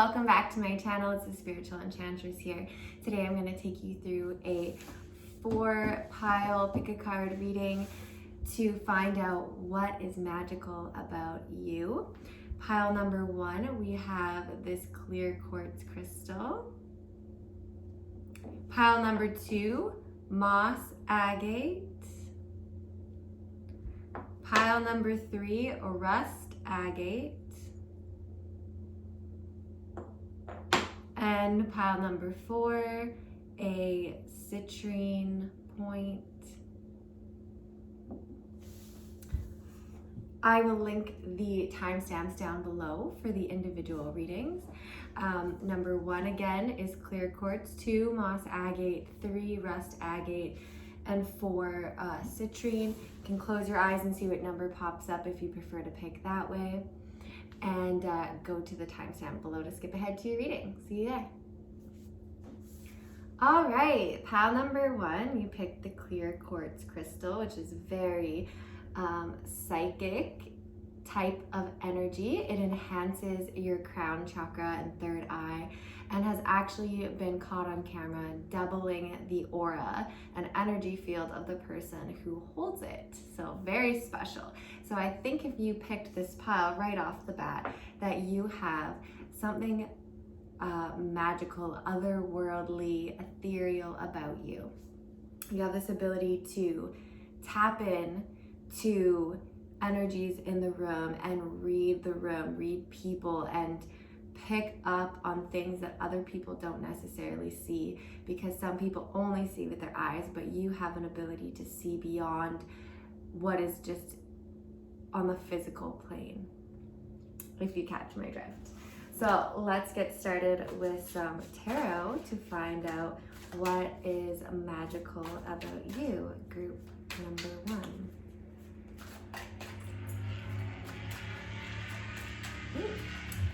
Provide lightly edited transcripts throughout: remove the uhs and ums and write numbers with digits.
welcome back to my channel. It's the Spiritual Enchantress here. Today I'm going to take you through a 4-pile pick a card reading to find out what is magical about you. Pile number 1, we have this clear quartz crystal. Pile number 2, moss agate. Pile number 3, rust agate. And pile number 4, a citrine point. I will link the timestamps down below for the individual readings. Number 1 again is clear quartz, 2 moss agate, 3 rust agate, and 4 citrine. You can close your eyes and see what number pops up if you prefer to pick that way. And go to the timestamp below to skip ahead to your reading. See you there. All right, pile number 1, you picked the clear quartz crystal, which is very psychic type of energy. It enhances your crown chakra and third eye and has actually been caught on camera doubling the aura and energy field of the person who holds it. So very special. So I think if you picked this pile right off the bat that you have something magical, otherworldly, ethereal about you. You have this ability to tap in to energies in the room and read the room, read people, and pick up on things that other people don't necessarily see, because some people only see with their eyes, but you have an ability to see beyond what is just on the physical plane, if you catch my drift. So let's get started with some tarot to find out what is magical about you, group number 1.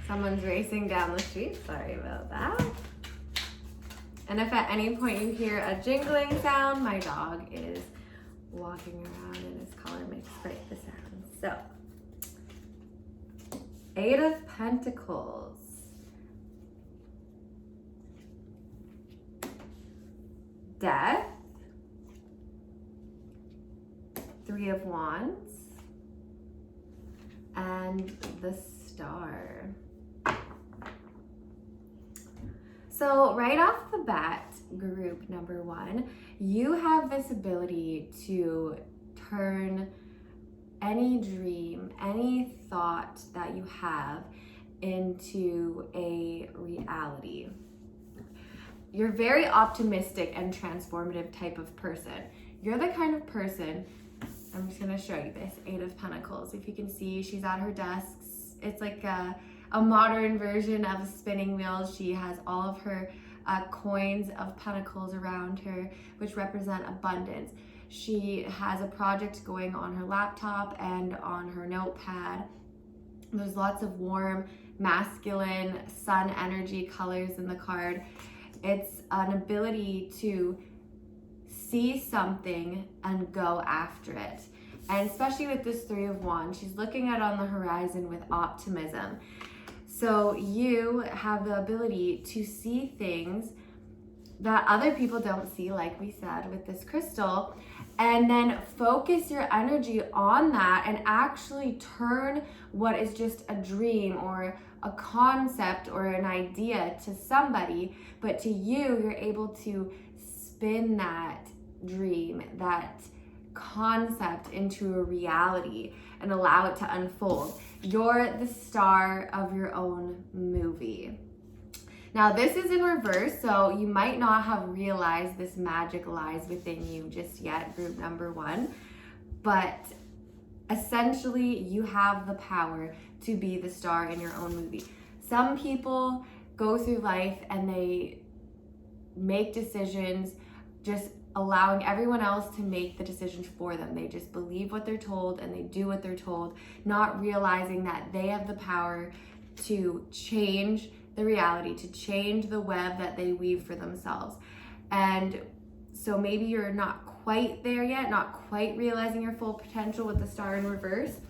Someone's racing down the street, sorry about that. And if at any point you hear a jingling sound, my dog is walking around and his collar makes quite the sound. So, 8 of Pentacles. Death. 3 of Wands. And the Star. So right off the bat, group number 1, you have this ability to turn any dream, any thought that you have into a reality. You're very optimistic and transformative type of person. You're the kind of person, I'm just gonna show you this, 8 of Pentacles. If you can see, she's at her desk. It's like a modern version of a spinning wheel. She has all of her coins of pentacles around her, which represent abundance. She has a project going on her laptop and on her notepad. There's lots of warm, masculine, sun energy colors in the card. It's an ability to see something and go after it. And especially with this 3 of Wands, she's looking out on the horizon with optimism. So you have the ability to see things that other people don't see, like we said with this crystal, and then focus your energy on that and actually turn what is just a dream or a concept or an idea to somebody, but to you, you're able to spin that dream, that concept into a reality and allow it to unfold. You're the star of your own movie. Now this is in reverse, so you might not have realized this magic lies within you just yet, group number 1, but essentially you have the power to be the star in your own movie. Some people go through life and they make decisions just allowing everyone else to make the decisions for them. They just believe what they're told and they do what they're told, not realizing that they have the power to change the reality, to change the web that they weave for themselves. And so maybe you're not quite there yet, not quite realizing your full potential with the star in reverse,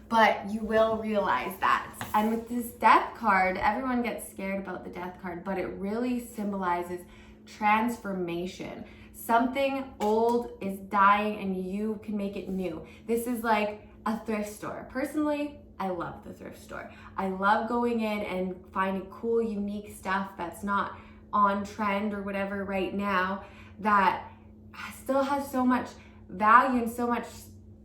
but you will realize that. And with this death card, everyone gets scared about the death card, but it really symbolizes transformation. Something old is dying and you can make it new. This is like a thrift store. Personally, I love the thrift store. I love going in and finding cool, unique stuff that's not on trend or whatever right now, that still has so much value and so much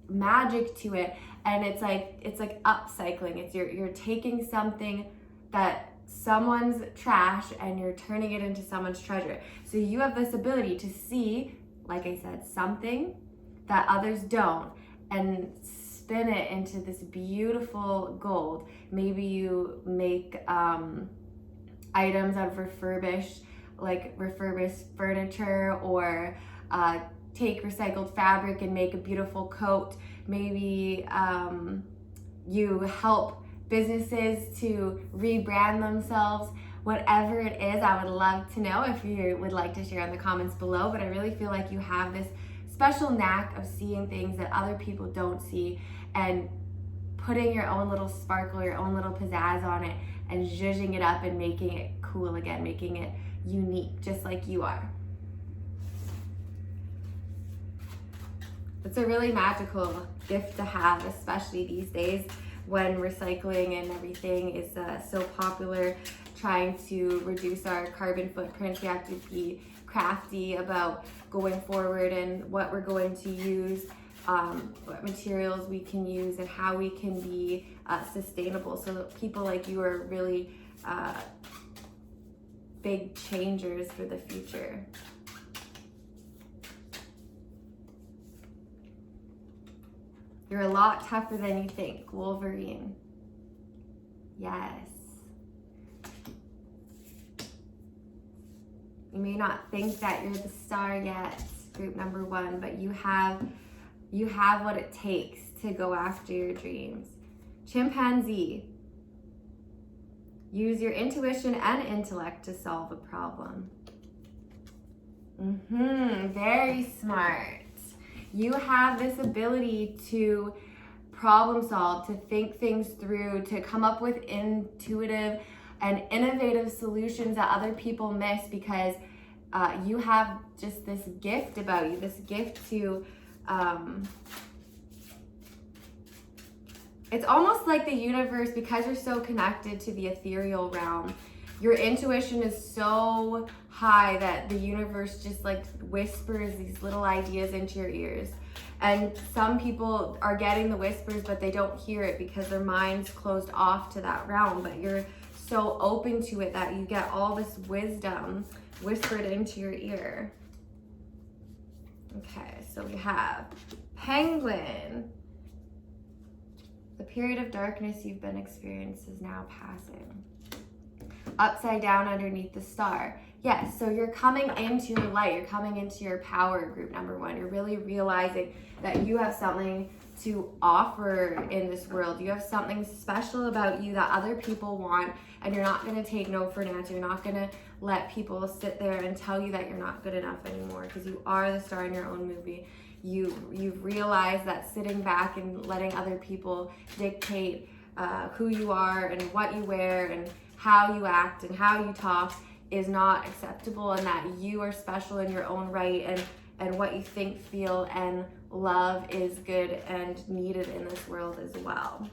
magic to it. And it's like upcycling. It's you're taking something that someone's trash and you're turning it into someone's treasure. So you have this ability to see, like I said, something that others don't, and spin it into this beautiful gold. Maybe you make items out of refurbished furniture, or take recycled fabric and make a beautiful coat. Maybe you help businesses to rebrand themselves. Whatever it is, I would love to know if you would like to share in the comments below. But I really feel like you have this special knack of seeing things that other people don't see, and putting your own little sparkle, your own little pizzazz on it, and zhuzhing it up and making it cool again, making it unique, just like you are. It's a really magical gift to have, especially these days when recycling and everything is so popular. Trying to reduce our carbon footprint, we have to be crafty about going forward and what we're going to use, what materials we can use, and how we can be sustainable. So people like you are really big changers for the future. You're a lot tougher than you think, Wolverine. Yes. You may not think that you're the star yet, group number one, but you have what it takes to go after your dreams. Chimpanzee. Use your intuition and intellect to solve a problem. Very smart. You have this ability to problem solve, to think things through, to come up with intuitive and innovative solutions that other people miss, because you have just this gift about you, this gift to, it's almost like the universe, because you're so connected to the ethereal realm, your intuition is so high that the universe just like whispers these little ideas into your ears. And some people are getting the whispers, but they don't hear it because their mind's closed off to that realm. But you're so open to it that you get all this wisdom whispered into your ear. Okay, so we have Penguin. The period of darkness you've been experiencing is now passing. Upside down underneath the star. Yes, so you're coming into your light, you're coming into your power, group number one. You're really realizing that you have something to offer in this world. You have something special about you that other people want, and you're not gonna take no for an answer. You're not gonna let people sit there and tell you that you're not good enough anymore, because you are the star in your own movie. You've realized that sitting back and letting other people dictate who you are and what you wear and how you act and how you talk is not acceptable, and that you are special in your own right, and what you think, feel, and love is good and needed in this world as well.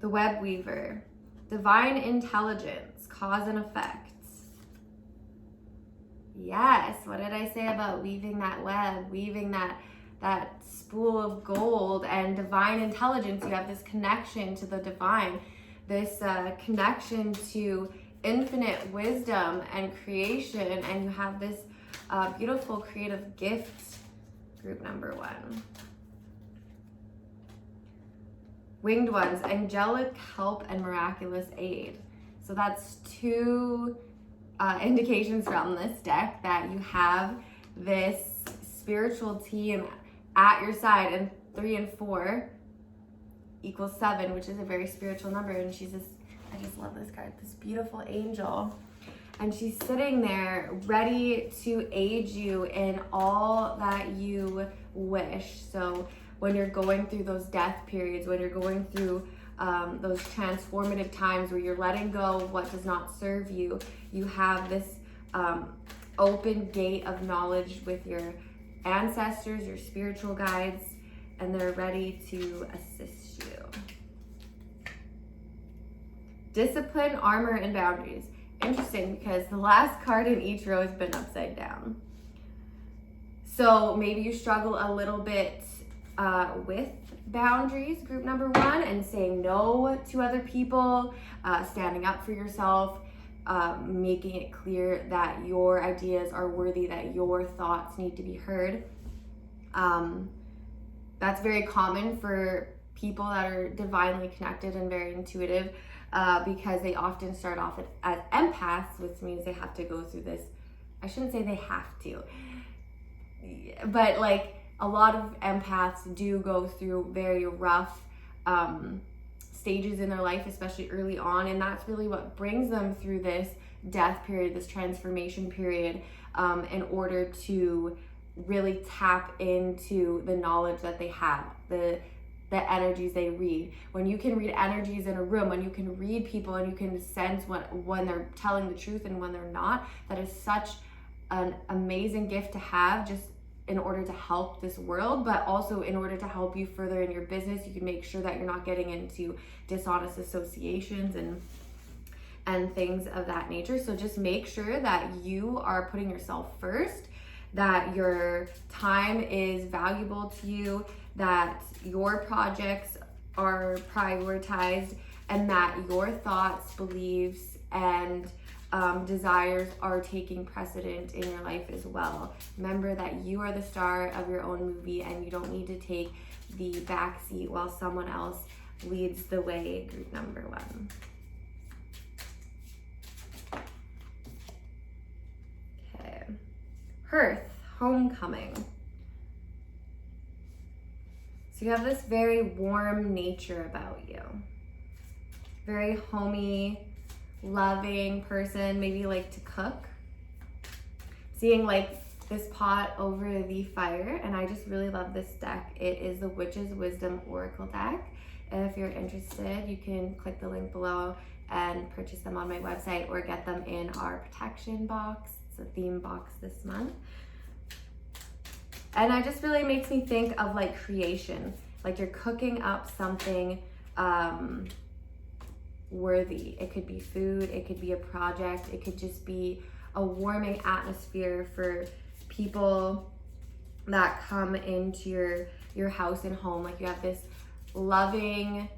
The web weaver. Divine intelligence, cause and effect. Yes, what did I say about weaving that web, weaving that spool of gold, and divine intelligence? You have this connection to the divine, this connection to infinite wisdom and creation, and you have this beautiful creative gift, group number one. Winged ones, angelic help and miraculous aid. So that's two indications from this deck that you have this spiritual team at your side, and 3 and 4 equals 7, which is a very spiritual number. And she's this, I just love this card, this beautiful angel. and she's sitting there ready to aid you in all that you wish. So when you're going through those death periods, when you're going through those transformative times where you're letting go of what does not serve you, you have this open gate of knowledge with your ancestors, your spiritual guides, and they're ready to assist you. Discipline, armor, and boundaries. Interesting, because the last card in each row has been upside down. So maybe you struggle a little bit with boundaries, group number one, and saying no to other people, standing up for yourself, making it clear that your ideas are worthy, that your thoughts need to be heard. That's very common for people that are divinely connected and very intuitive, because they often start off as empaths, which means they have to go through this. I shouldn't say they have to, but like a lot of empaths do go through very rough stages in their life, especially early on, and that's really what brings them through this death period, this transformation period, in order to really tap into the knowledge that they have, the energies they read. When you can read energies in a room, when you can read people and you can sense when they're telling the truth and when they're not, that is such an amazing gift to have, just in order to help this world, but also in order to help you further in your business. You can make sure that you're not getting into dishonest associations and things of that nature. So just make sure that you are putting yourself first, that your time is valuable to you, that your projects are prioritized, and that your thoughts, beliefs, and desires are taking precedent in your life as well. Remember that you are the star of your own movie, and you don't need to take the back seat while someone else leads the way, group number one. Okay. Hearth, homecoming. So you have this very warm nature about you. Very homey, loving person, maybe like to cook. Seeing like this pot over the fire, and I just really love this deck. It is the Witch's Wisdom Oracle deck. If you're interested, you can click the link below and purchase them on my website or get them in our protection box. It's a theme box this month. And it just really makes me think of like creation, like you're cooking up something worthy. It could be food, it could be a project, it could just be a warming atmosphere for people that come into your house and home. Like you have this loving,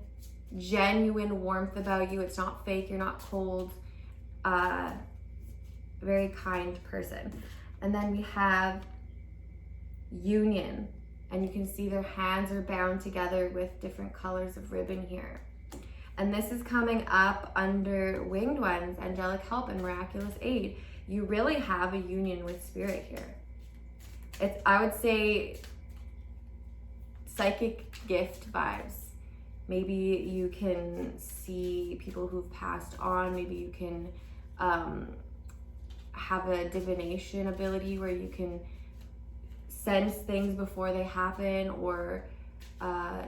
genuine warmth about you. It's not fake, you're not cold, very kind person. And then we have union, and you can see their hands are bound together with different colors of ribbon here. And this is coming up under Winged Ones, Angelic Help, and Miraculous Aid. You really have a union with spirit here. It's, I would say, psychic gift vibes. Maybe you can see people who've passed on. Maybe you can have a divination ability where you can sense things before they happen, or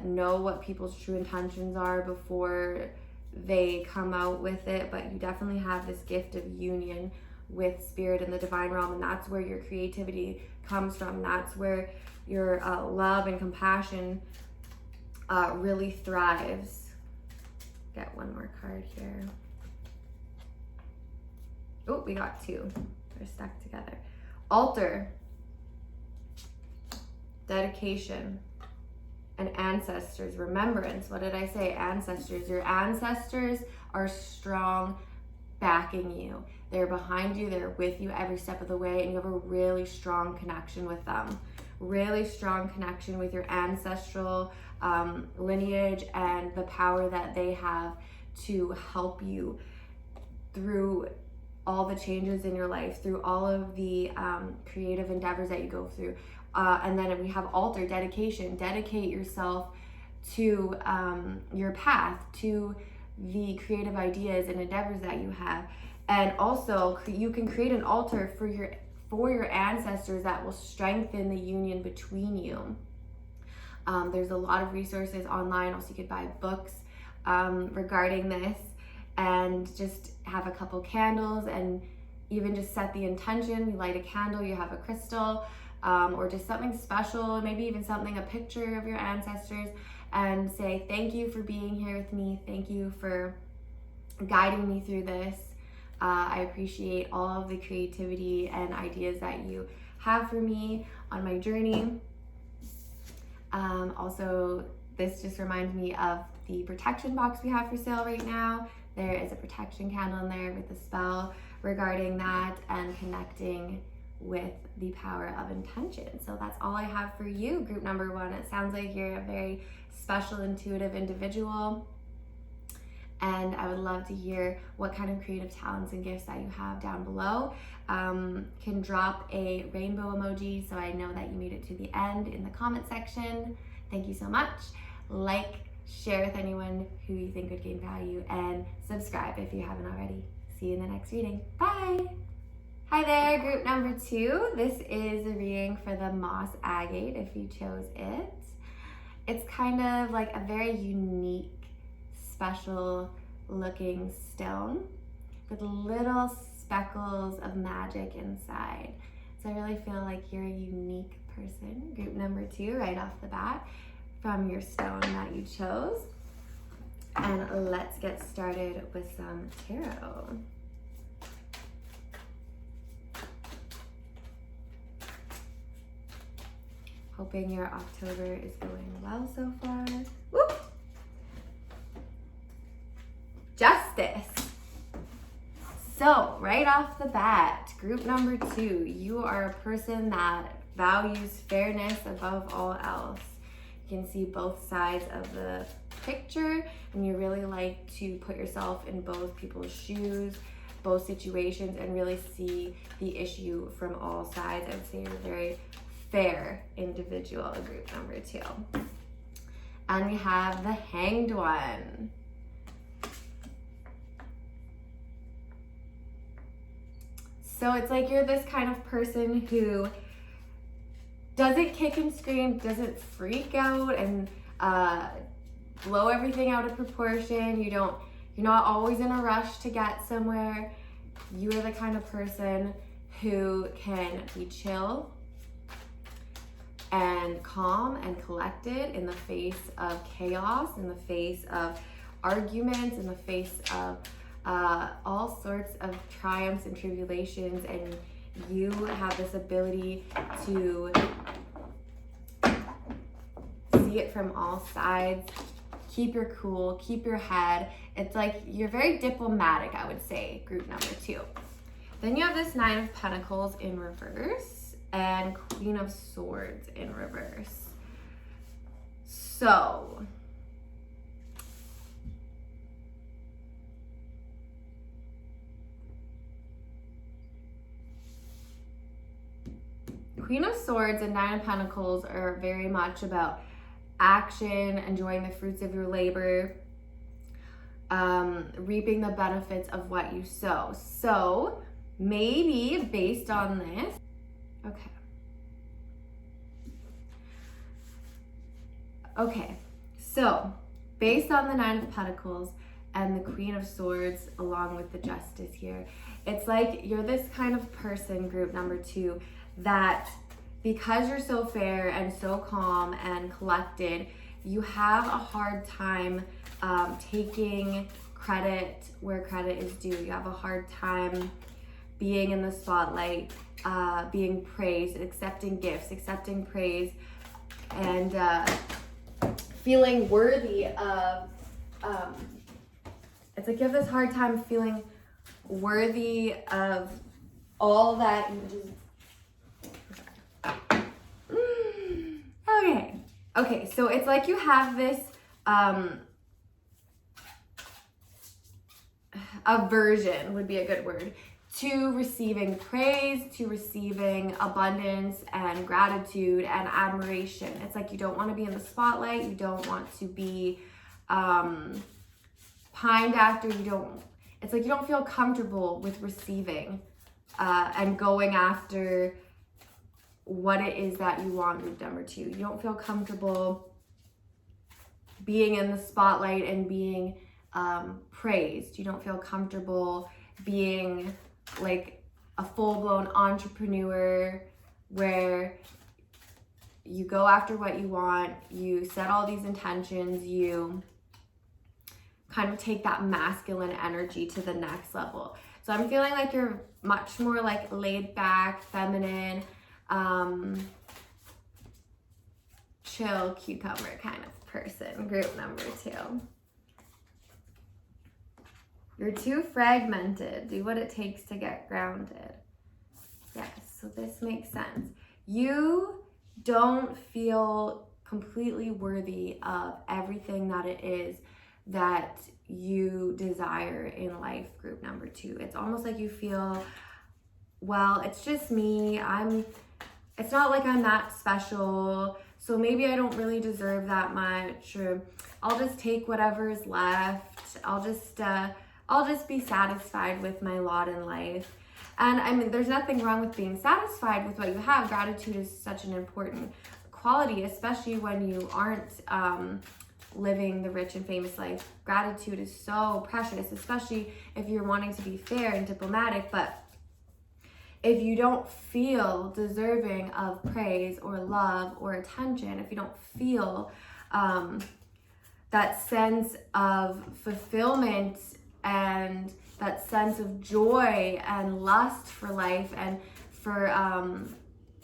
know what people's true intentions are before they come out with it. But you definitely have this gift of union with spirit in the divine realm, and that's where your creativity comes from. That's where your love and compassion really thrives. Get one more card here. Oh, we got two. They're stuck together. Altar, dedication, and ancestors, remembrance. What did I say? Ancestors. Your ancestors are strong, backing you. They're behind you, they're with you every step of the way, and you have a really strong connection with them. Really strong connection with your ancestral lineage and the power that they have to help you through all the changes in your life, through all of the creative endeavors that you go through. And then we have altar, dedication. Dedicate yourself to your path, to the creative ideas and endeavors that you have. And also you can create an altar for your ancestors that will strengthen the union between you. There's a lot of resources online. Also, you could buy books regarding this, and just have a couple candles and even just set the intention. You light a candle, you have a crystal, or just something special, maybe even a picture of your ancestors, and say, thank you for being here with me. Thank you for guiding me through this. I appreciate all of the creativity and ideas that you have for me on my journey. Also, this just reminds me of the protection box we have for sale right now. There is a protection candle in there with a spell regarding that and connecting with the power of intention. So that's all I have for you, group number 1. It sounds like you're a very special, intuitive individual, and I would love to hear what kind of creative talents and gifts that you have down below. Can drop a rainbow emoji so I know that you made it to the end in the comment section. Thank you so much. Like, share with anyone who you think would gain value, and subscribe if you haven't already. See you in the next reading. Bye! Hi there, group number 2. This is a reading for the moss agate if you chose it. It's kind of like a very unique, special looking stone with little speckles of magic inside. So I really feel like you're a unique person, group number 2, right off the bat, from your stone that you chose. And let's get started with some tarot. Hoping your October is going well so far. Whoop! Justice. So, right off the bat, group number 2, you are a person that values fairness above all else. You can see both sides of the picture, and you really like to put yourself in both people's shoes, both situations, and really see the issue from all sides. I would say you're a very fair individual, group number 2. And we have the Hanged One. So it's like you're this kind of person who doesn't kick and scream, doesn't freak out and blow everything out of proportion. You're not always in a rush to get somewhere. You are the kind of person who can be chill and calm and collected in the face of chaos, in the face of arguments, in the face of all sorts of triumphs and tribulations, and you have this ability to see it from all sides, keep your cool, keep your head. It's like you're very diplomatic, I would say, group number 2. Then you have this 9 of Pentacles in reverse and Queen of Swords in reverse. So Queen of Swords and 9 of Pentacles are very much about action, enjoying the fruits of your labor, reaping the benefits of what you sow. So maybe based on this, okay, so based on the 9 of Pentacles and the Queen of Swords along with the Justice here, it's like you're this kind of person, group number 2, that because you're so fair and so calm and collected, you have a hard time taking credit where credit is due. You have a hard time being in the spotlight, being praised, accepting gifts, accepting praise, and feeling worthy of, it's like you have this hard time feeling worthy of all that you just, Okay, so it's like you have this aversion would be a good word to receiving praise, to receiving abundance and gratitude and admiration. It's like you don't want to be in the spotlight, you don't want to be pined after, it's like you don't feel comfortable with receiving and going after what it is that you want, group number 2. You don't feel comfortable being in the spotlight and being praised. You don't feel comfortable being like a full-blown entrepreneur where you go after what you want, you set all these intentions, you kind of take that masculine energy to the next level. So I'm feeling like you're much more like laid back, feminine, chill cucumber kind of person, group number 2. You're too fragmented. Do what it takes to get grounded. Yes, so this makes sense. You don't feel completely worthy of everything that it is that you desire in life, group number 2. It's almost like you feel, well, it's just me. It's not like I'm that special, so maybe I don't really deserve that much, or I'll just take whatever is left. I'll just be satisfied with my lot in life. And I mean, there's nothing wrong with being satisfied with what you have. Gratitude is such an important quality, especially when you aren't living the rich and famous life. Gratitude is so precious, especially if you're wanting to be fair and diplomatic. But if you don't feel deserving of praise or love or attention, if you don't feel that sense of fulfillment and that sense of joy and lust for life, and for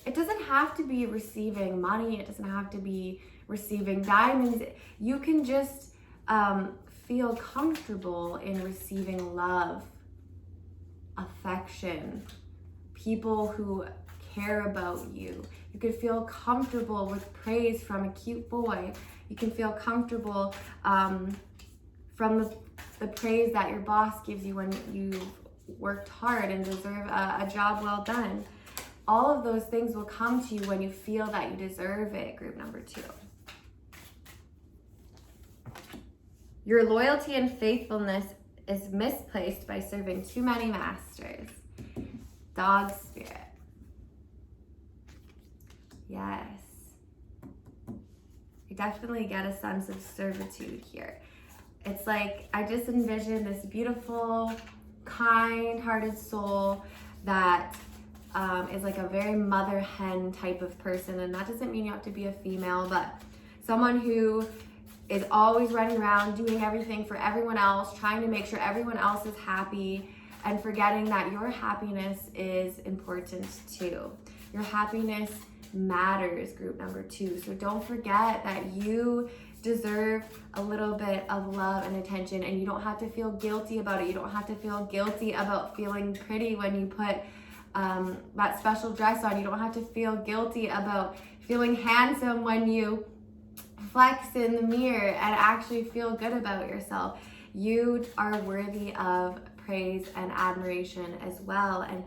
it doesn't have to be receiving money, it doesn't have to be receiving diamonds. You can just feel comfortable in receiving love, affection, people who care about you. You could feel comfortable with praise from a cute boy. You can feel comfortable from the praise that your boss gives you when you worked hard and deserve a job well done. All of those things will come to you when you feel that you deserve it, group number 2. Your loyalty and faithfulness is misplaced by serving too many masters. Dog spirit. Yes. You definitely get a sense of servitude here. It's like, I just envision this beautiful, kind-hearted soul that is like a very mother hen type of person. And that doesn't mean you have to be a female, but someone who is always running around doing everything for everyone else, trying to make sure everyone else is happy, and forgetting that your happiness is important too. Your happiness matters, group number 2. So don't forget that you deserve a little bit of love and attention, and you don't have to feel guilty about it. You don't have to feel guilty about feeling pretty when you put that special dress on. You don't have to feel guilty about feeling handsome when you flex in the mirror and actually feel good about yourself. You are worthy of praise and admiration as well, and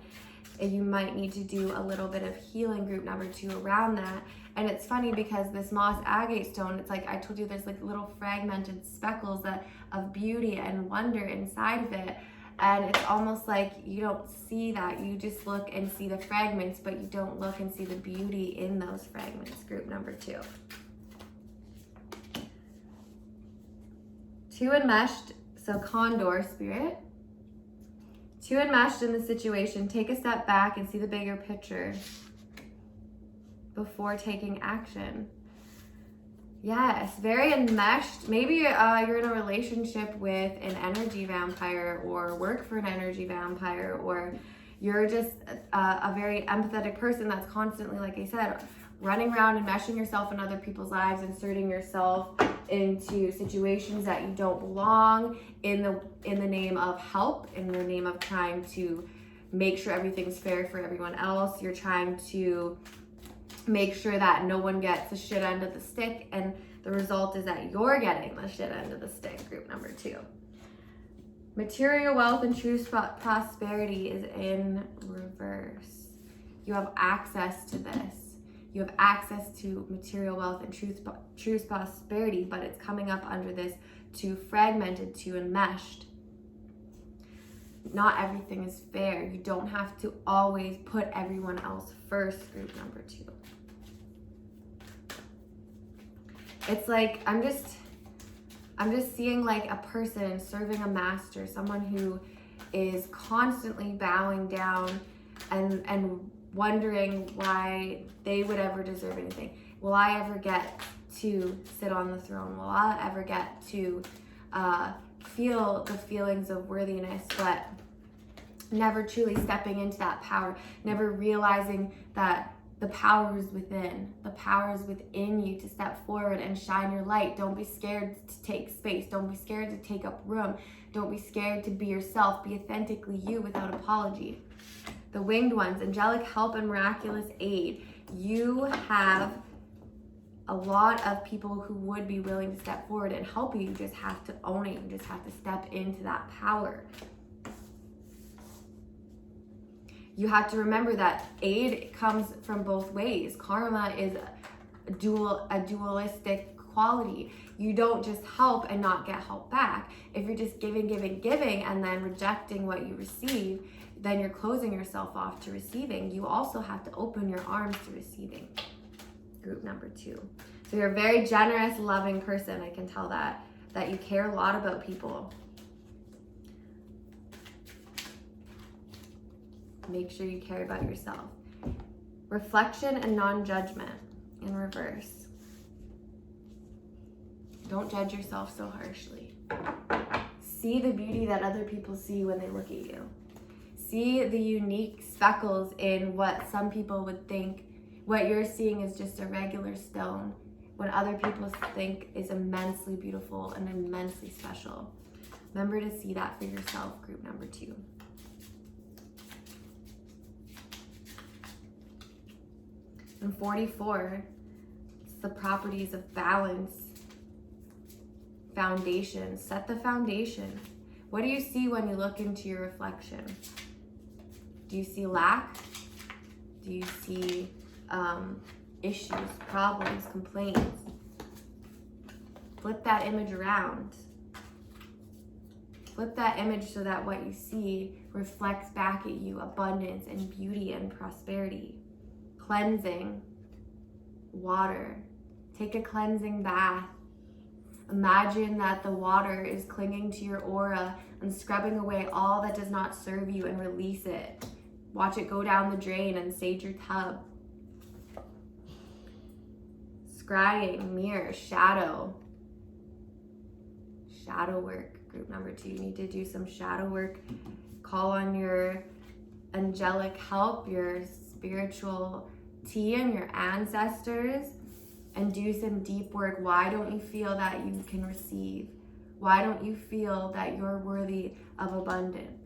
you might need to do a little bit of healing, group number 2, around that. And it's funny because this moss agate stone, it's like I told you, there's like little fragmented speckles of beauty and wonder inside of it. And it's almost like you don't see that. You just look and see the fragments, but you don't look and see the beauty in those fragments, group number 2. 2 enmeshed, so condor spirit. 2 enmeshed in the situation. Take a step back and see the bigger picture before taking action. Yes, very enmeshed. Maybe you're in a relationship with an energy vampire, or work for an energy vampire, or you're just a very empathetic person that's constantly, like I said, running around and meshing yourself in other people's lives, inserting yourself into situations that you don't belong in the name of help, in the name of trying to make sure everything's fair for everyone else. You're trying to make sure that no one gets the shit end of the stick, and the result is that you're getting the shit end of the stick, group number 2. Material wealth and true prosperity is in reverse. You have access to this. You have access to material wealth and true prosperity, but it's coming up under this too fragmented, too enmeshed. not everything is fair. You don't have to always put everyone else first, group number 2. It's like, I'm just seeing like a person serving a master, someone who is constantly bowing down and wondering why they would ever deserve anything. Will I ever get to sit on the throne? Will I ever get to feel the feelings of worthiness, but never truly stepping into that power, never realizing that the power is within. The power is within you to step forward and shine your light. Don't be scared to take space. Don't be scared to take up room. Don't be scared to be yourself. Be authentically you without apology. The winged ones, angelic help and miraculous aid. You have a lot of people who would be willing to step forward and help you. You just have to own it. You just have to step into that power. You have to remember that aid comes from both ways. Karma is a dualistic quality. You don't just help and not get help back. If you're just giving, and then rejecting what you receive, then you're closing yourself off to receiving. You also have to open your arms to receiving. Group number 2. So you're a very generous, loving person. I can tell that you care a lot about people. Make sure you care about yourself. Reflection and non-judgment in reverse. Don't judge yourself so harshly. See the beauty that other people see when they look at you. See the unique speckles in what some people would think what you're seeing is just a regular stone, when other people think is immensely beautiful and immensely special. Remember to see that for yourself, group number 2. And 44, it's the properties of balance. Foundation. Set the foundation. What do you see when you look into your reflection? Do you see lack? Do you see issues, problems, complaints? Flip that image around. Flip that image so that what you see reflects back at you abundance and beauty and prosperity. Cleansing. Water. Take a cleansing bath. Imagine that the water is clinging to your aura and scrubbing away all that does not serve you and release it. Watch it go down the drain and sage your tub. Scrying, mirror, shadow. Shadow work, group number 2. You need to do some shadow work. Call on your angelic help, your spiritual team, your ancestors, and do some deep work. Why don't you feel that you can receive? Why don't you feel that you're worthy of abundance?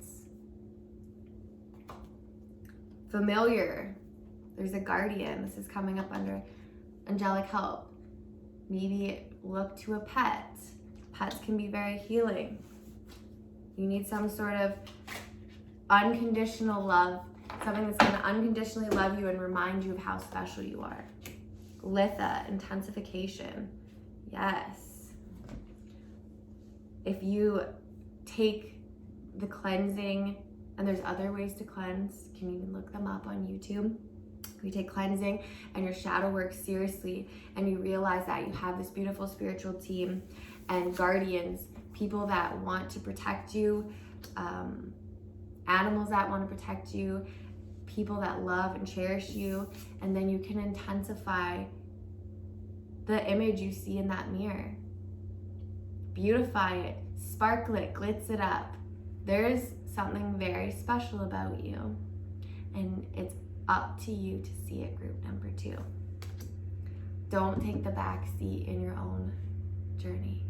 Familiar. There's a guardian. This is coming up under angelic help. Maybe look to a pet. Pets can be very healing. You need some sort of unconditional love, something that's going to unconditionally love you and remind you of how special you are. Litha, intensification. Yes. If you take the cleansing, and there's other ways to cleanse, you can even look them up on YouTube. You take cleansing and your shadow work seriously, and you realize that you have this beautiful spiritual team and guardians, people that want to protect you, animals that want to protect you, people that love and cherish you, and then you can intensify the image you see in that mirror. Beautify it, sparkle it, glitz it up. There's something very special about you, and it's up to you to see it, group number 2. Don't take the back seat in your own journey.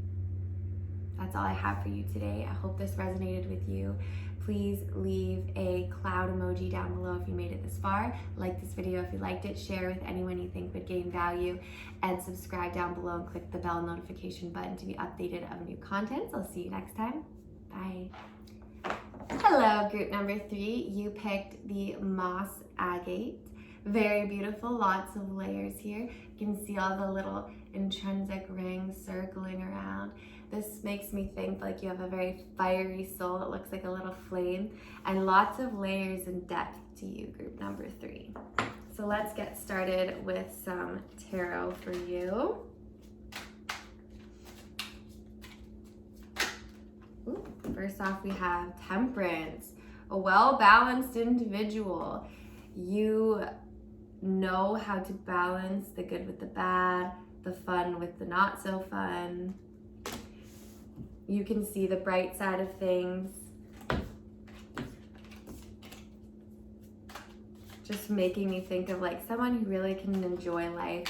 That's all I have for you today. I hope this resonated with you. Please leave a cloud emoji down below if you made it this far. Like this video if you liked it, share with anyone you think would gain value, and subscribe down below and click the bell notification button to be updated of new content. So I'll see you next time. Bye. Hello, group number 3. You picked the moss agate. Very beautiful, lots of layers here. You can see all the little intrinsic ring circling around. This makes me think like you have a very fiery soul. It looks like a little flame and lots of layers and depth to you, group number 3. So let's get started with some tarot for you. Ooh, first off, we have Temperance, a well-balanced individual. You know how to balance the good with the bad, the fun with the not so fun. You can see the bright side of things. Just making me think of like someone who really can enjoy life,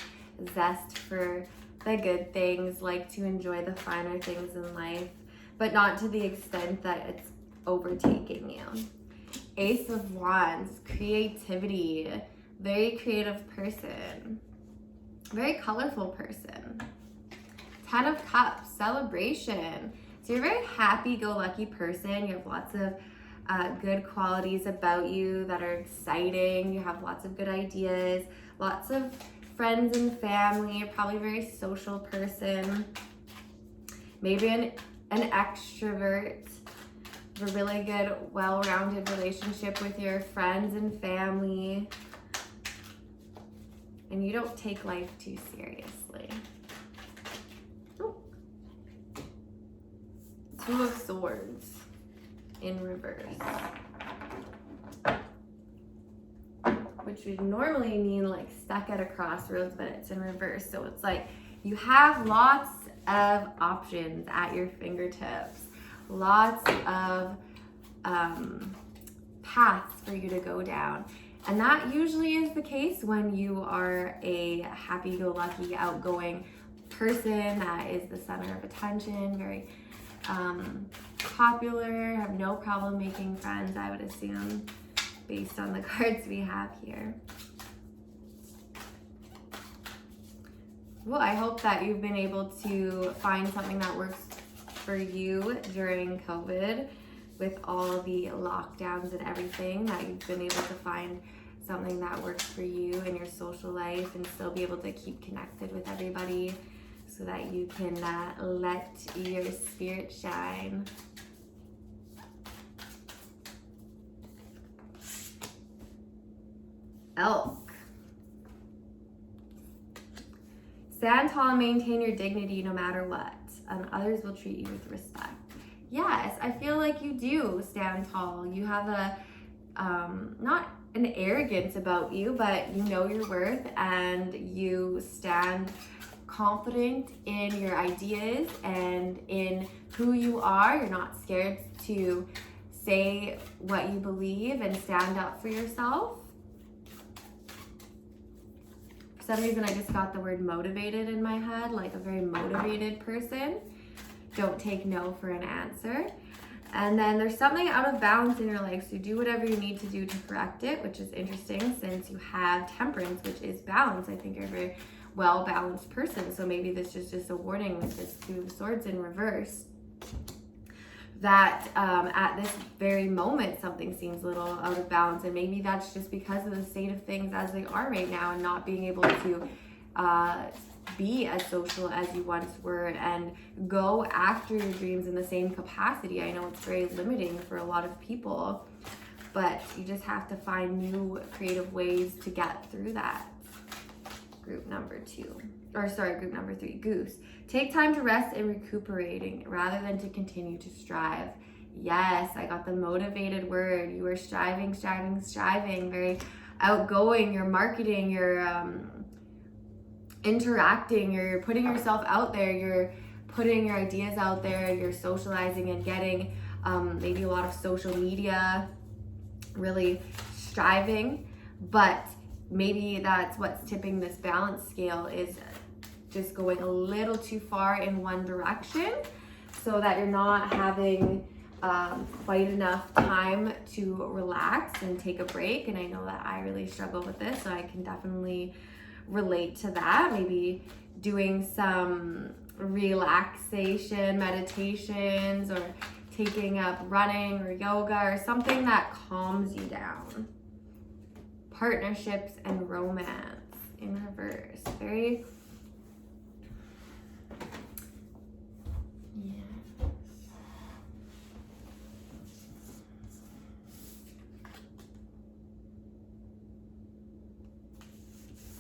zest for the good things, like to enjoy the finer things in life, but not to the extent that it's overtaking you. Ace of Wands, creativity, very creative person, very colorful person. 10 of Cups, celebration. So you're a very happy-go-lucky person. You have lots of good qualities about you that are exciting. You have lots of good ideas, lots of friends and family. You're probably a very social person. Maybe an extrovert. A really good, well-rounded relationship with your friends and family. And you don't take life too seriously. Ooh. 2 of Swords in reverse. Which would normally mean like stuck at a crossroads, but it's in reverse. So it's like you have lots of options at your fingertips. Lots of paths for you to go down. And that usually is the case when you are a happy-go-lucky, outgoing person that is the center of attention, very popular, have no problem making friends, I would assume, based on the cards we have here. Well, I hope that you've been able to find something that works for you during COVID with all the lockdowns and everything, that you've been able to find something that works for you in your social life and still be able to keep connected with everybody so that you can let your spirit shine. Elk. Stand tall and maintain your dignity no matter what, and others will treat you with respect. Yes, I feel like you do stand tall. You have a, not an arrogance about you, but you know your worth and you stand confident in your ideas and in who you are. You're not scared to say what you believe and stand up for yourself. For some reason, I just got the word motivated in my head, like a very motivated person. Don't take no for an answer. And then there's something out of balance in your life, so do whatever you need to do to correct it, which is interesting since you have Temperance, which is balance. I think you're a very well-balanced person, so maybe this is just a warning with this 2 of Swords in reverse, that at this very moment something seems a little out of balance, and maybe that's just because of the state of things as they are right now and not being able to be as social as you once were and go after your dreams in the same capacity. I know it's very limiting for a lot of people, but you just have to find new creative ways to get through that. Group number 3, Goose. Take time to rest and recuperating rather than to continue to strive. Yes, I got the motivated word. You are striving, very outgoing. You're marketing, you're interacting, you're putting yourself out there, you're putting your ideas out there, you're socializing and getting maybe a lot of social media, really striving, but maybe that's what's tipping this balance scale, is just going a little too far in one direction so that you're not having quite enough time to relax and take a break. And I know that I really struggle with this, so I can definitely relate to that. Maybe doing some relaxation meditations or taking up running or yoga or something that calms you down. Partnerships and romance in reverse. Very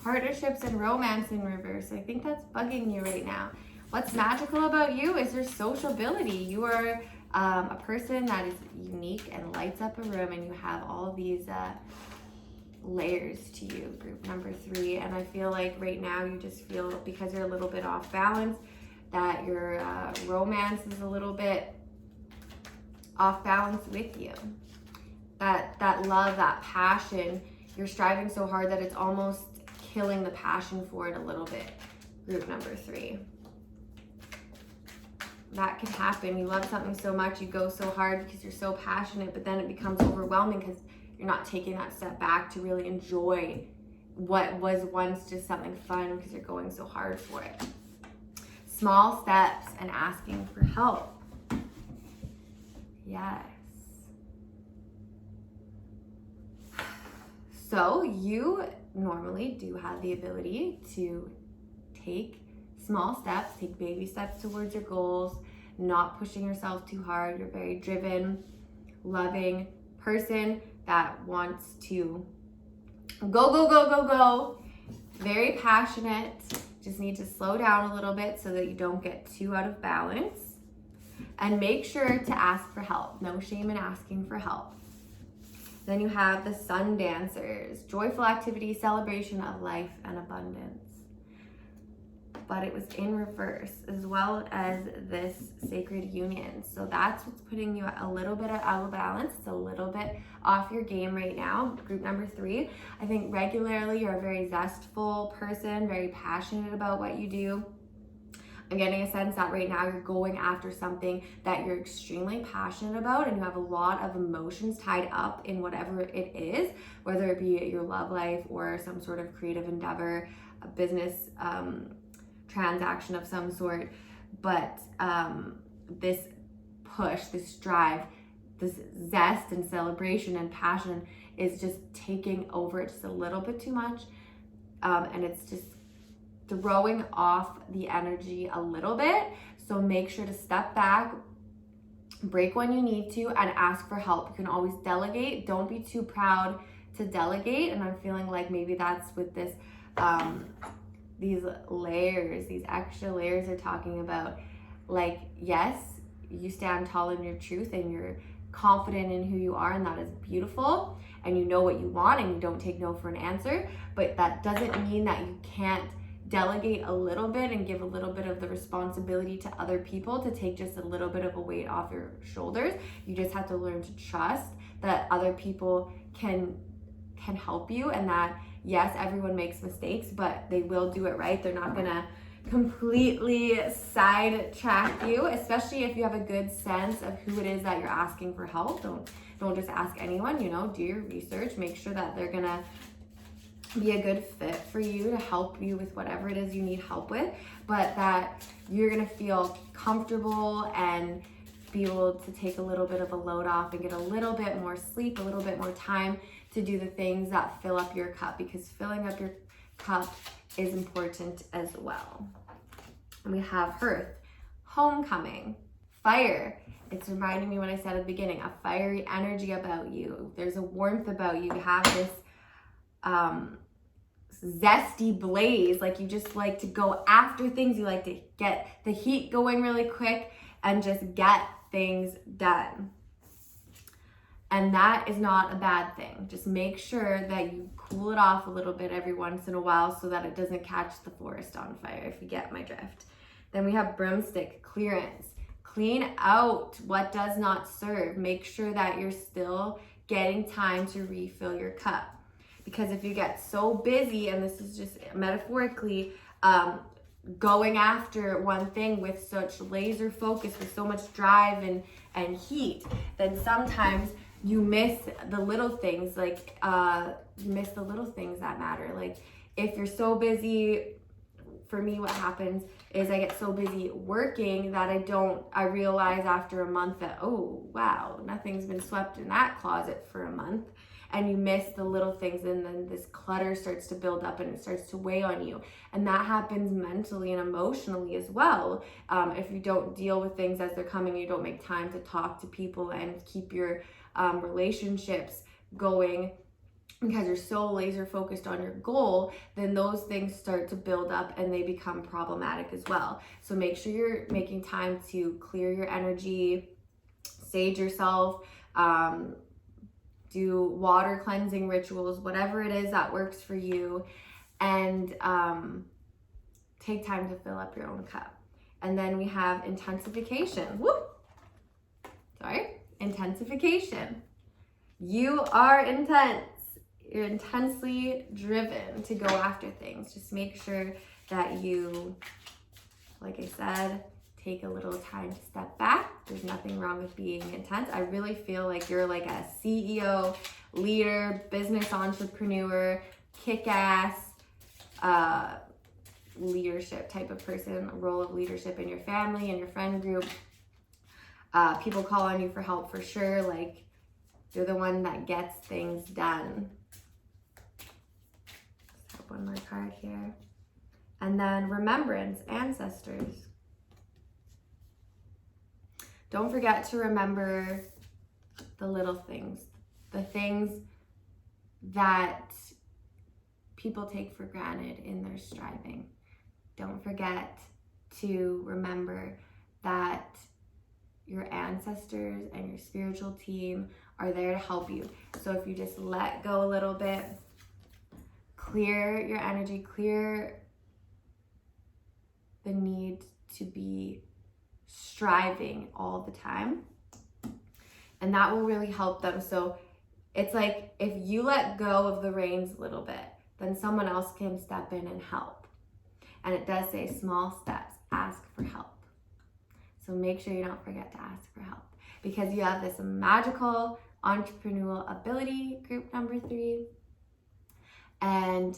Partnerships and romance in reverse. I think that's bugging you right now. What's magical about you is your sociability. You are a person that is unique and lights up a room, and you have all of these layers to you, group number 3. And I feel like right now you just feel, because you're a little bit off balance, that your romance is a little bit off balance with you. That love, that passion, you're striving so hard that it's almost killing the passion for it a little bit, group number 3. That can happen. You love something so much, you go so hard because you're so passionate, but then it becomes overwhelming because you're not taking that step back to really enjoy what was once just something fun because you're going so hard for it. Small steps and asking for help. Yes. So you normally do have the ability to take small steps, take baby steps towards your goals, not pushing yourself too hard. You're a very driven, loving person that wants to go. Very passionate. Just need to slow down a little bit so that you don't get too out of balance. And make sure to ask for help. No shame in asking for help. Then you have the sun dancers, joyful activity, celebration of life and abundance. But it was in reverse, as well as this sacred union. So that's what's putting you a little bit out of balance. It's a little bit off your game right now. Group number 3, I think regularly you're a very zestful person, very passionate about what you do. I'm getting a sense that right now you're going after something that you're extremely passionate about, and you have a lot of emotions tied up in whatever it is, whether it be your love life or some sort of creative endeavor, a business transaction of some sort. But this push, this drive, this zest and celebration and passion is just taking over just a little bit too much, and it's just throwing off the energy a little bit. So make sure to step back, break when you need to, and ask for help. You can always delegate. Don't be too proud to delegate. And I'm feeling like maybe that's with this these layers, these extra layers are talking about. Like, yes, you stand tall in your truth and you're confident in who you are, and that is beautiful, and you know what you want and you don't take no for an answer, but that doesn't mean that you can't delegate a little bit and give a little bit of the responsibility to other people to take just a little bit of a weight off your shoulders. You just have to learn to trust that other people can help you, and that yes, everyone makes mistakes, but they will do it right. They're not gonna completely sidetrack you, especially if you have a good sense of who it is that you're asking for help. Don't just ask anyone, do your research, make sure that they're gonna be a good fit for you to help you with whatever it is you need help with, but that you're gonna feel comfortable and be able to take a little bit of a load off and get a little bit more sleep, a little bit more time to do the things that fill up your cup, because filling up your cup is important as well. And we have Hearth, homecoming, fire. It's reminding me what I said at the beginning, a fiery energy about you. There's a warmth about you. You have this zesty blaze, like you just like to go after things. You like to get the heat going really quick and just get things done. And that is not a bad thing. Just make sure that you cool it off a little bit every once in a while so that it doesn't catch the forest on fire, if you get my drift. Then we have broomstick, clearance. Clean out what does not serve. Make sure that you're still getting time to refill your cup. Because if you get so busy, and this is just metaphorically, going after one thing with such laser focus, with so much drive and heat, then sometimes you miss the little things, like you miss the little things that matter. Like if you're so busy, for me what happens is I get so busy working that I realize after a month that, oh wow, nothing's been swept in that closet for a month. And you miss the little things, and then this clutter starts to build up and it starts to weigh on you. And that happens mentally and emotionally as well. If you don't deal with things as they're coming, you don't make time to talk to people and keep your relationships going, because you're so laser focused on your goal, then those things start to build up and they become problematic as well. So make sure you're making time to clear your energy, sage yourself, do water cleansing rituals, whatever it is that works for you, and take time to fill up your own cup. And then we have intensification. Intensification. You are intense. You're intensely driven to go after things. Just make sure that you, like I said, take a little time to step back. There's nothing wrong with being intense. I really feel like you're like a CEO, leader, business entrepreneur, kick-ass leadership type of person, a role of leadership in your family and your friend group. People call on you for help for sure. Like, you're the one that gets things done. Let's have one more card here. And then remembrance, ancestors. Don't forget to remember the little things, the things that people take for granted in their striving. Don't forget to remember that your ancestors and your spiritual team are there to help you. So if you just let go a little bit, clear your energy, clear the need to be striving all the time, and that will really help them. So it's like, if you let go of the reins a little bit, then someone else can step in and help. And it does say small steps, ask for help. So make sure you don't forget to ask for help, because you have this magical entrepreneurial ability, group number 3. And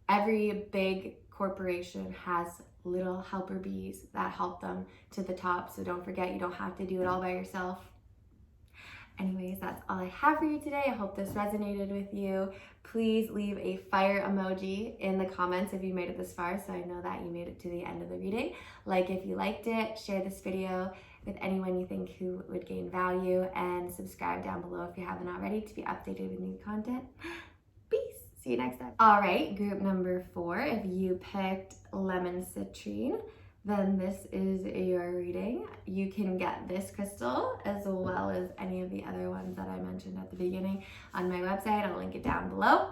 every big corporation has little helper bees that help them to the top. So don't forget, you don't have to do it all by yourself. Anyways, that's all I have for you today. I hope this resonated with you. Please leave a fire emoji in the comments if you made it this far, so I know that you made it to the end of the reading. Like if you liked it, share this video with anyone you think who would gain value, and subscribe down below if you haven't already to be updated with new content. Peace. See you next time. All right, group number 4. If you picked lemon citrine, then this is your reading. You can get this crystal as well as any of the other ones that I mentioned at the beginning on my website. I'll link it down below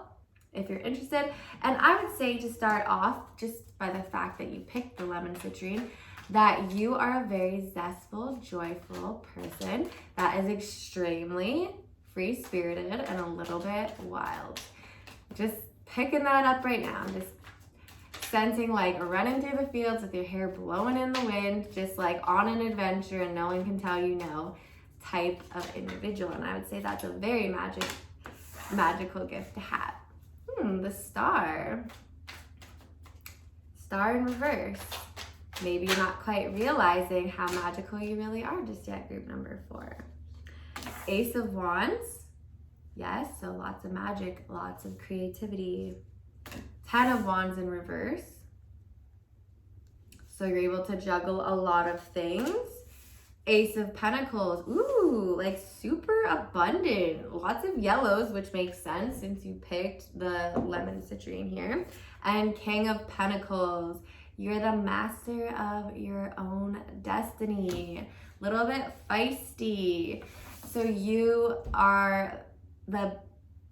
if you're interested. And I would say, to start off, just by the fact that you picked the lemon citrine, that you are a very zestful, joyful person that is extremely free-spirited and a little bit wild. Just picking that up right now. I'm just sensing like running through the fields with your hair blowing in the wind, just like on an adventure and no one can tell you no type of individual. And I would say that's a very magical gift to have. The star. Star in reverse. Maybe you're not quite realizing how magical you really are just yet, group number 4. Ace of Wands. Yes, so lots of magic, lots of creativity. 10 of Wands in reverse. So you're able to juggle a lot of things. Ace of Pentacles. Ooh, like super abundant. Lots of yellows, which makes sense since you picked the lemon citrine here. And King of Pentacles. You're the master of your own destiny. Little bit feisty. So you are the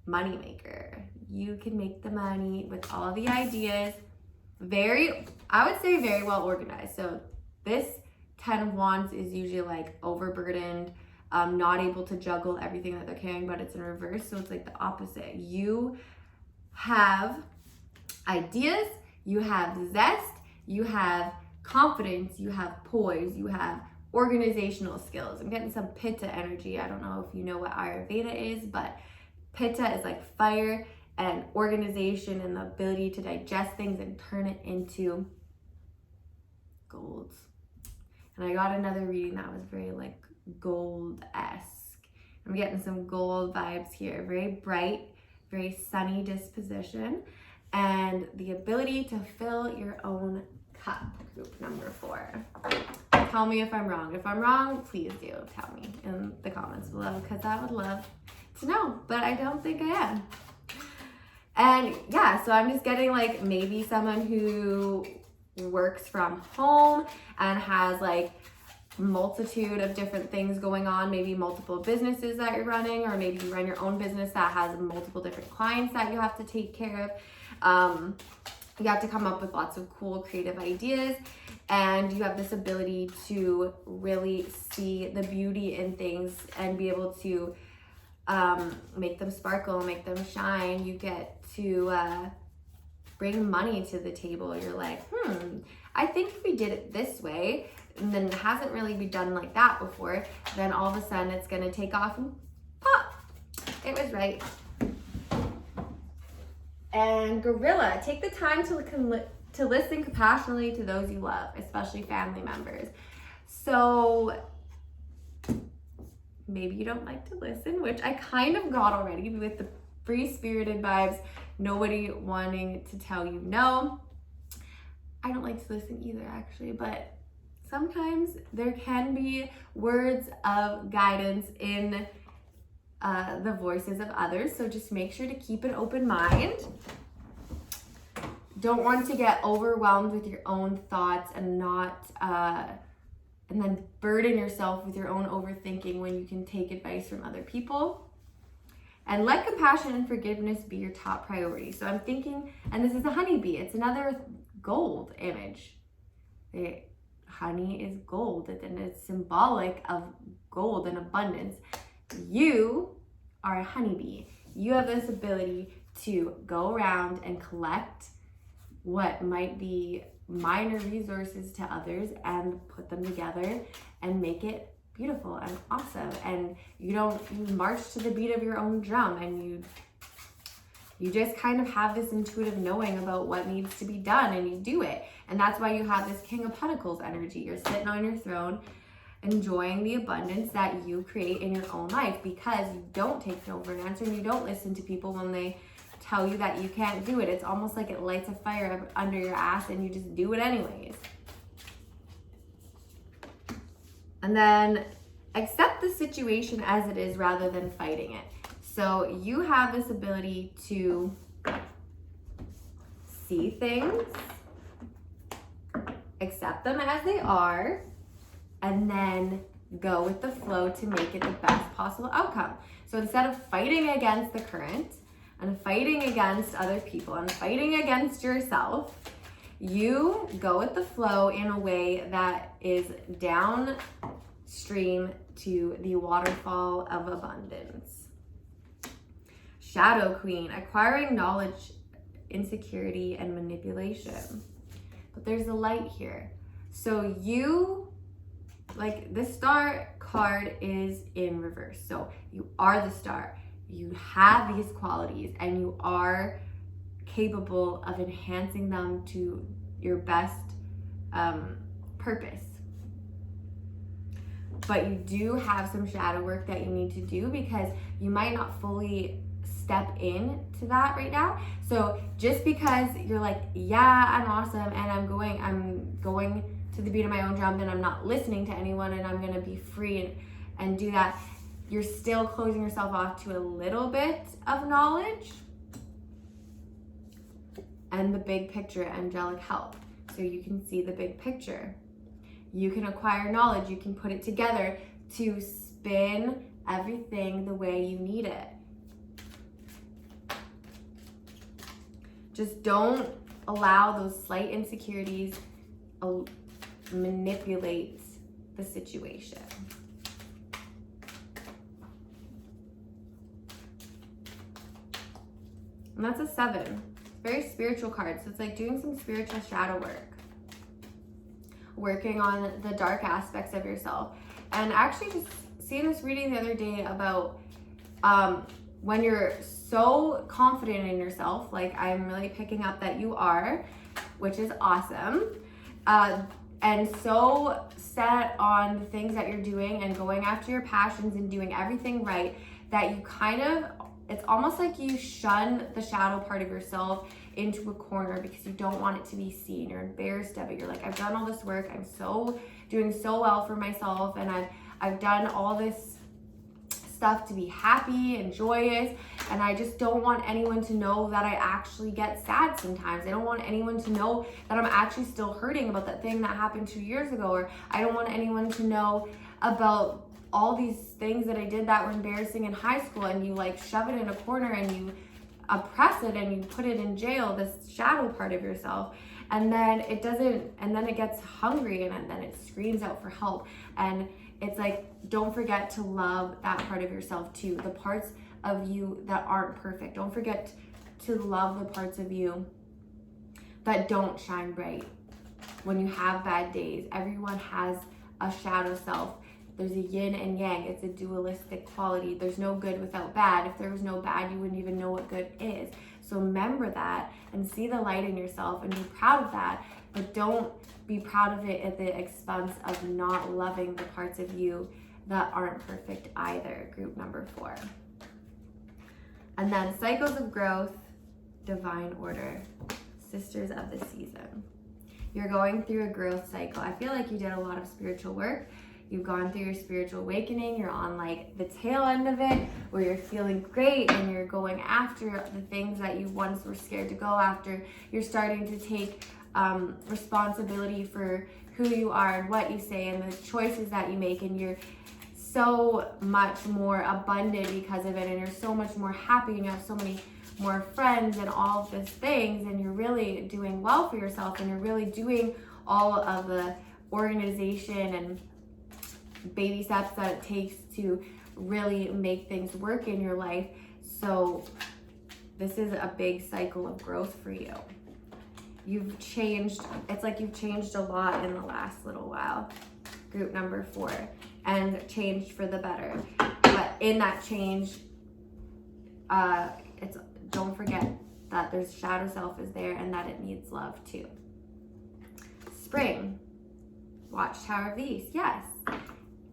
money maker. You can make the money with all the ideas. I would say very well organized. So this 10 of Wands is usually like overburdened, not able to juggle everything that they're carrying, but it's in reverse. So it's like the opposite. You have ideas, you have zest, you have confidence, you have poise, you have organizational skills. I'm getting some Pitta energy. I don't know if you know what Ayurveda is, but Pitta is like fire and organization and the ability to digest things and turn it into gold. And I got another reading that was very like gold-esque. I'm getting some gold vibes here. Very bright, very sunny disposition, and the ability to fill your own cup, group number 4. Tell me if I'm wrong. If I'm wrong, please do tell me in the comments below, because I would love to know, but I don't think I am. And yeah, so I'm just getting like maybe someone who works from home and has like multitude of different things going on, maybe multiple businesses that you're running, or maybe you run your own business that has multiple different clients that you have to take care of. You have to come up with lots of cool creative ideas, and you have this ability to really see the beauty in things and be able to make them sparkle, make them shine. You get to bring money to the table. You're like, I think if we did it this way, and then it hasn't really been done like that before, then all of a sudden it's gonna take off and pop, it was right. And gorilla, take the time to listen compassionately to those you love, especially family members. So maybe you don't like to listen, which I kind of got already with the free-spirited vibes, nobody wanting to tell you no. I don't like to listen either, actually, but sometimes there can be words of guidance in the voices of others, so just make sure to keep an open mind. Don't want to get overwhelmed with your own thoughts and not and then burden yourself with your own overthinking when you can take advice from other people. And let compassion and forgiveness be your top priority. So I'm thinking, and this is a honeybee, it's another gold image. Honey is gold, and it's symbolic of gold and abundance. You are a honeybee. You have this ability to go around and collect what might be minor resources to others and put them together and make it beautiful and awesome. And you march to the beat of your own drum, and you just kind of have this intuitive knowing about what needs to be done, and you do it. And that's why you have this King of Pentacles energy. You're sitting on your throne enjoying the abundance that you create in your own life, because you don't take no for an answer, and you don't listen to people when they tell you that you can't do it. It's almost like it lights a fire under your ass and you just do it anyways. And then accept the situation as it is rather than fighting it. So you have this ability to see things, accept them as they are, and then go with the flow to make it the best possible outcome. So instead of fighting against the current and fighting against other people and fighting against yourself, you go with the flow in a way that is downstream to the waterfall of abundance. Shadow Queen, acquiring knowledge, insecurity, and manipulation. But there's a light here. So you, like the star card is in reverse. So you are the star. You have these qualities and you are capable of enhancing them to your best purpose. But you do have some shadow work that you need to do, because you might not fully step into that right now. So just because you're like, yeah, I'm awesome and I'm going to the beat of my own drum, and I'm not listening to anyone, and I'm gonna be free and do that, you're still closing yourself off to a little bit of knowledge and the big picture, angelic help. So you can see the big picture. You can acquire knowledge. You can put it together to spin everything the way you need it. Just don't allow those slight insecurities manipulate the situation. And that's a 7. Very spiritual card. So it's like doing some spiritual shadow work. Working on the dark aspects of yourself. And actually just seeing this reading the other day about when you're so confident in yourself, like I'm really picking up that you are, which is awesome. And so set on the things that you're doing and going after your passions and doing everything right, that you kind of, it's almost like you shun the shadow part of yourself into a corner because you don't want it to be seen. You're embarrassed of it. You're like, I've done all this work. I'm doing so well for myself, and I've done all this stuff to be happy and joyous, and I just don't want anyone to know that I actually get sad sometimes. I don't want anyone to know that I'm actually still hurting about that thing that happened 2 years ago, or I don't want anyone to know about all these things that I did that were embarrassing in high school, and you like shove it in a corner and you oppress it and you put it in jail, this shadow part of yourself. And then it gets hungry, and then it screams out for help. And it's like, don't forget to love that part of yourself too. The parts of you that aren't perfect. Don't forget to love the parts of you that don't shine bright. When you have bad days, everyone has a shadow self. There's a yin and yang. It's a dualistic quality. There's no good without bad. If there was no bad, you wouldn't even know what good is. So remember that and see the light in yourself and be proud of that, but don't be proud of it at the expense of not loving the parts of you that aren't perfect either. Group number 4. And then cycles of growth, divine order, sisters of the season. You're going through a growth cycle. I feel like you did a lot of spiritual work. You've gone through your spiritual awakening. You're on like the tail end of it, where you're feeling great and you're going after the things that you once were scared to go after. You're starting to take responsibility for who you are and what you say and the choices that you make, and you're so much more abundant because of it, and you're so much more happy, and you have so many more friends and all of these things, and you're really doing well for yourself, and you're really doing all of the organization and baby steps that it takes to really make things work in your life. So this is a big cycle of growth for you. You've changed. It's like you've changed a lot in the last little while. Group number 4, and changed for the better. But in that change, don't forget that there's shadow self is there and that it needs love too. Spring, Watchtower of the East. Yes.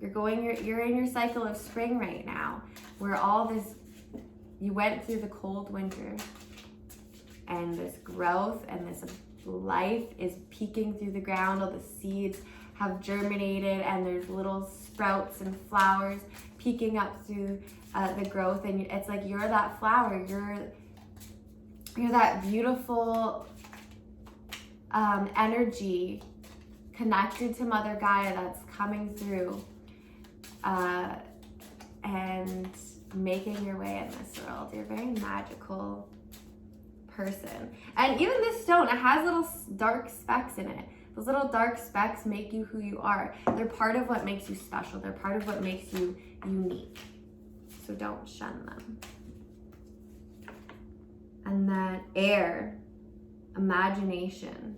You're in your cycle of spring right now, where you went through the cold winter, and this growth and this life is peeking through the ground. All the seeds have germinated, and there's little sprouts and flowers peeking up through the growth, and it's like you're that flower. You're that beautiful energy connected to Mother Gaia that's coming through. And making your way in this world. You're a very magical person. And even this stone, it has little dark specks in it. Those little dark specks make you who you are. They're part of what makes you special. They're part of what makes you unique. So don't shun them. And then air, imagination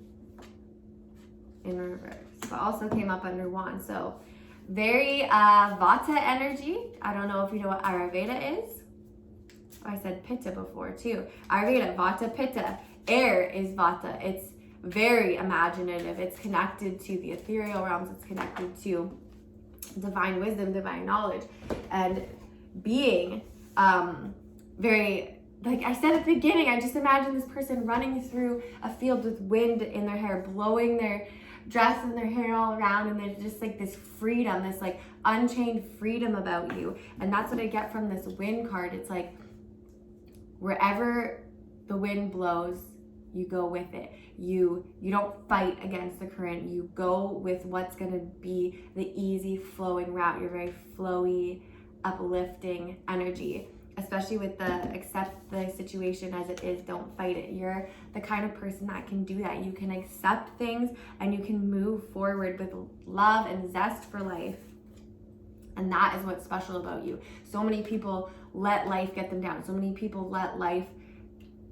in reverse, but also came up under wand. So very Vata energy. I don't know if you know what Ayurveda is. I said Pitta before too. Ayurveda, Vata, Pitta. Air is Vata. It's very imaginative. It's connected to the ethereal realms. It's connected to divine wisdom, divine knowledge, and being very, like I said at the beginning, I just imagine this person running through a field with wind in their hair, blowing their dress and their hair all around, and there's just like this freedom, this like unchained freedom about you. And that's what I get from this wind card. It's like wherever the wind blows, you go with it. You don't fight against the current. You go with what's going to be the easy flowing route. You're very flowy, uplifting energy, especially with the accept the situation as it is, don't fight it. You're the kind of person that can do that. You can accept things and you can move forward with love and zest for life. And that is what's special about you. So many people let life get them down. So many people let life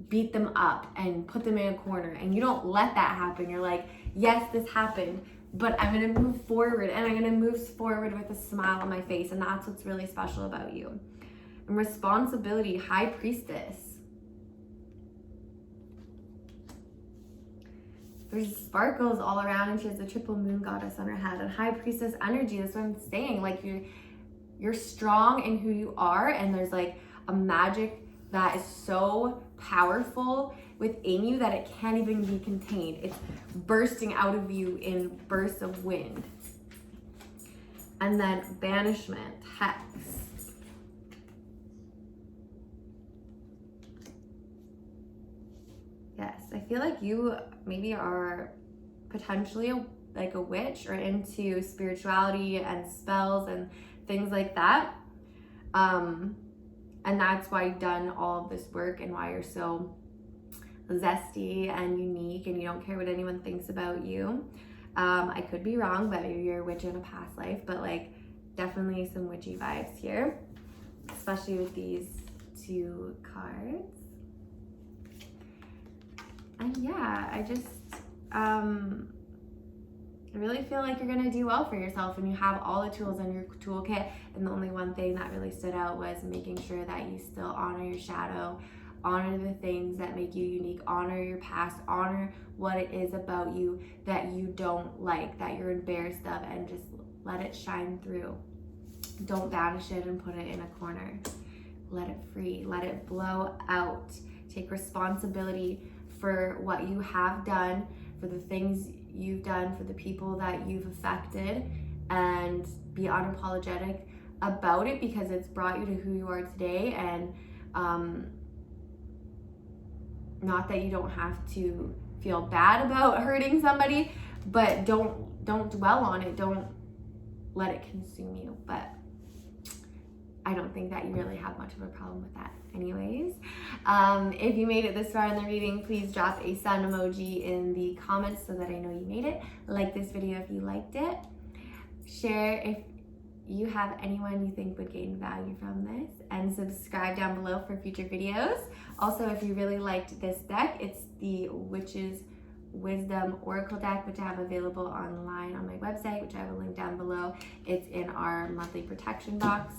beat them up and put them in a corner. And you don't let that happen. You're like, yes, this happened, but I'm going to move forward, and I'm going to move forward with a smile on my face. And that's what's really special about you. And responsibility, High Priestess. There's sparkles all around, and she has the triple moon goddess on her head. And High Priestess energy, that's what I'm saying. Like you're strong in who you are, and there's like a magic that is so powerful within you that it can't even be contained. It's bursting out of you in bursts of wind. And then banishment, hex. I feel like you maybe are potentially like a witch or into spirituality and spells and things like that. And that's why you've done all of this work and why you're so zesty and unique and you don't care what anyone thinks about you. I could be wrong, but maybe you're a witch in a past life, but like definitely some witchy vibes here, especially with these two cards. And yeah, I just I really feel like you're gonna do well for yourself and you have all the tools in your toolkit. And the only one thing that really stood out was making sure that you still honor your shadow, honor the things that make you unique, honor your past, honor what it is about you that you don't like, that you're embarrassed of, and just let it shine through. Don't banish it and put it in a corner. Let it free, let it blow out. Take responsibility for what you have done, for the things you've done, for the people that you've affected, and be unapologetic about it because it's brought you to who you are today. And not that you don't have to feel bad about hurting somebody, but don't dwell on it. Don't let it consume you. But I don't think that you really have much of a problem with that anyways. If you made it this far in the reading, please drop a sun emoji in the comments so that I know you made it. Like this video if you liked it. Share if you have anyone you think would gain value from this, and subscribe down below for future videos. Also, if you really liked this deck, it's the Witch's Wisdom Oracle deck, which I have available online on my website, which I will link down below. It's in our monthly protection box